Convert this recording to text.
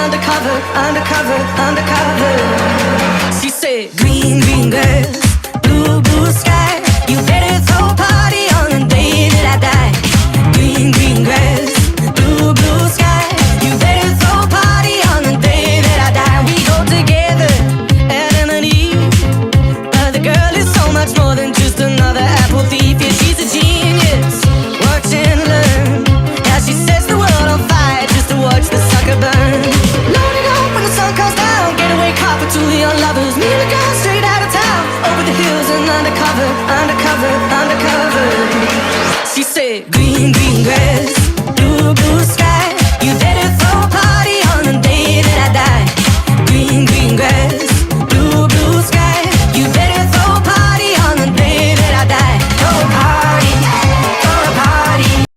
undercover, undercover, undercover. She said, green, green grass, blue, blue sky. You better throw a party on the day that I die. Green, green grass, blue, blue sky. You better throw a party on the day that I die. We go together, Adam and Eve. But the girl is so much more than just another apple thief. Yeah, she's a genius. Watch and learn. Now she sets the world on fire just to watch the sucker burn. Load it up when the sun comes down. Getaway car for two young lovers. Me and the girl straight out of town. Over the hills and undercover, undercover, undercover. She said, green, green grass, blue, blue sky.